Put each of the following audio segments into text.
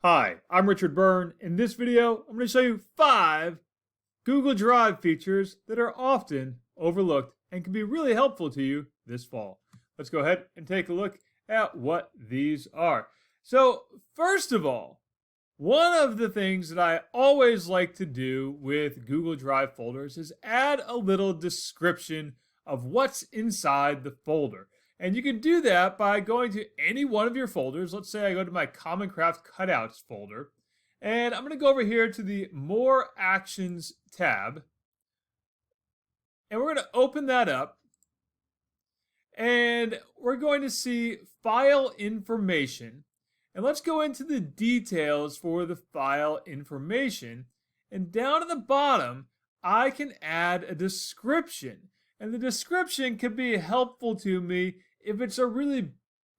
Hi, I'm Richard Byrne. In this video, I'm going to show you 5 Google Drive features that are often overlooked and can be really helpful to you this fall. Let's go ahead and take a look at what these are. So, first of all, one of the things that I always like to do with Google Drive folders is add a little description of what's inside the folder. And you can do that by going to any one of your folders. Let's say I go to my Common Craft Cutouts folder. And I'm going to go over here to the More Actions tab. And we're going to open that up. And we're going to see File Information. And let's go into the details for the file information. And down at the bottom, I can add a description. And the description can be helpful to me if it's a really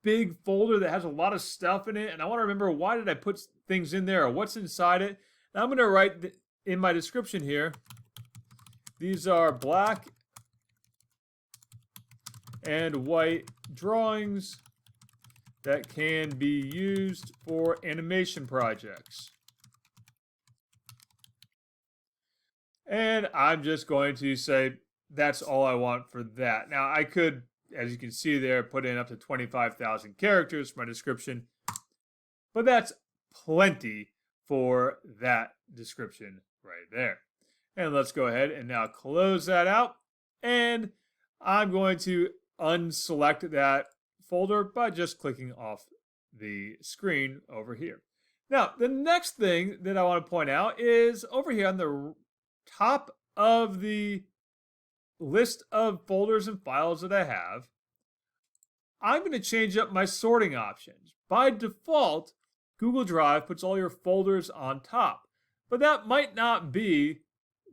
big folder that has a lot of stuff in it and I want to remember why did I put things in there or what's inside it. And I'm going to write in my description here, these are black and white drawings that can be used for animation projects. And I'm just going to say that's all I want for that. Now I could, as you can see there, put in up to 25,000 characters for my description, but that's plenty for that description right there. And let's go ahead and now close that out. And I'm going to unselect that folder by just clicking off the screen over here. Now, the next thing that I want to point out is over here on the top of the list of folders and files that I have, I'm going to change up my sorting options. By default, Google Drive puts all your folders on top, but that might not be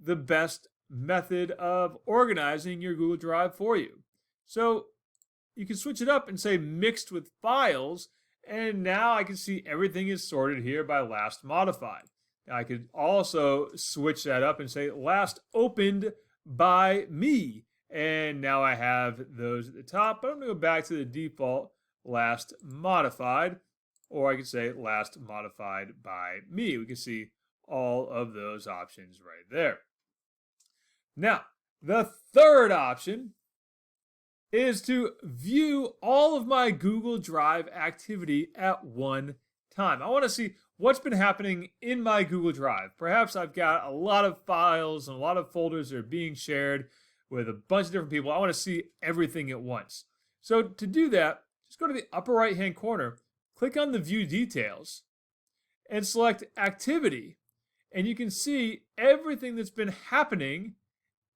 the best method of organizing your Google Drive for you. So you can switch it up and say mixed with files, and now I can see everything is sorted here by last modified. Now I could also switch that up and say last opened by me, and now I have those at the top, but I'm going to go back to the default last modified, or I could say last modified by me. We can see all of those options right there. Now, the third option is to view all of my Google Drive activity at one time. I want to see what's been happening in my Google Drive. Perhaps I've got a lot of files and a lot of folders that are being shared with a bunch of different people. I want to see everything at once. So to do that, just go to the upper right hand corner, click on the View Details, and select Activity. And you can see everything that's been happening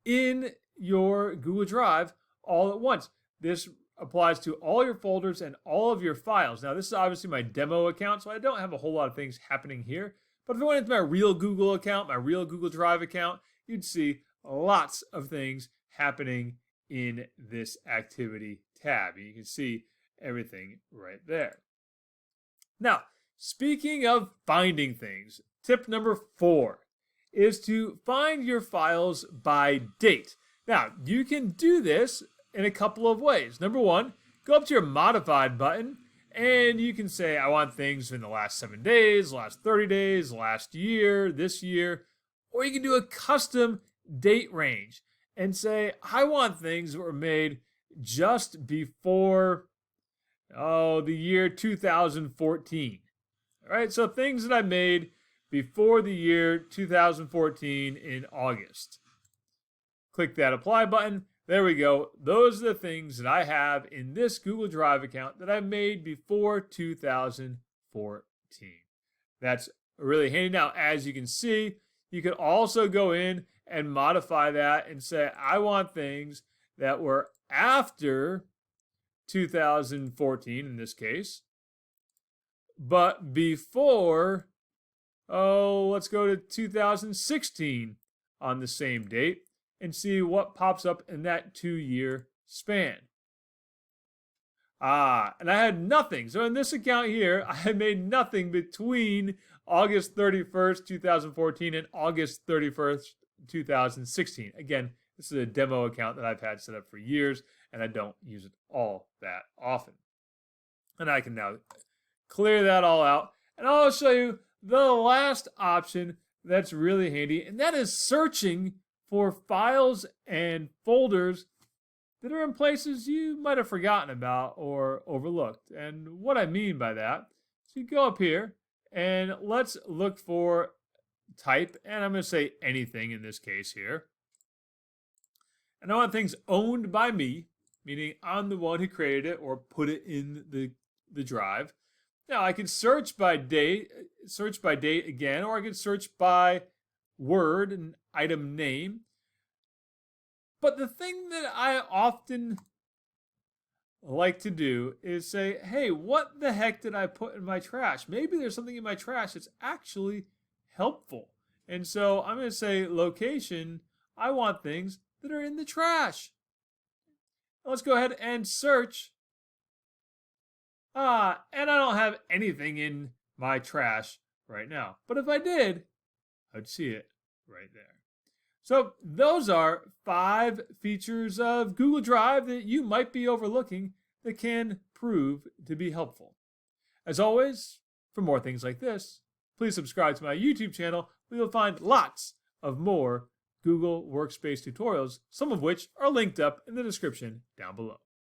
in your Google Drive all at once. This applies to all your folders and all of your files. Now, this is obviously my demo account, so I don't have a whole lot of things happening here. But if I went into my real Google account, my real Google Drive account, you'd see lots of things happening in this activity tab. You can see everything right there. Now, speaking of finding things, tip number 4 is to find your files by date. Now, you can do this in a couple of ways. Number 1, go up to your Modified button, and you can say, I want things in the last 7 days, last 30 days, last year, this year. Or you can do a custom date range and say, I want things that were made just before, the year 2014. All right, so things that I made before the year 2014 in August. Click that Apply button. There we go. Those are the things that I have in this Google Drive account that I made before 2014. That's really handy. Now, as you can see, you can also go in and modify that and say, I want things that were after 2014 in this case, but before, let's go to 2016 on the same date and see what pops up in that 2-year span. And I had nothing. So in this account here, I had made nothing between August 31st, 2014 and August 31st, 2016. Again, this is a demo account that I've had set up for years, and I don't use it all that often. And I can now clear that all out. And I'll show you the last option that's really handy, and that is searching for files and folders that are in places you might have forgotten about or overlooked. And what I mean by that is you go up here and let's look for type, and I'm going to say anything in this case here. And I want things owned by me, meaning I'm the one who created it or put it in the drive. Now I can search by date again, or I can search by word and item name. But the thing that I often like to do is say, hey, what the heck did I put in my trash? Maybe there's something in my trash that's actually helpful. And so I'm going to say location, I want things that are in the trash. Let's go ahead and search. And I don't have anything in my trash right now. But if I did, I'd see it right there. So those are 5 features of Google Drive that you might be overlooking that can prove to be helpful. As always, for more things like this, please subscribe to my YouTube channel where you'll find lots of more Google Workspace tutorials, some of which are linked up in the description down below.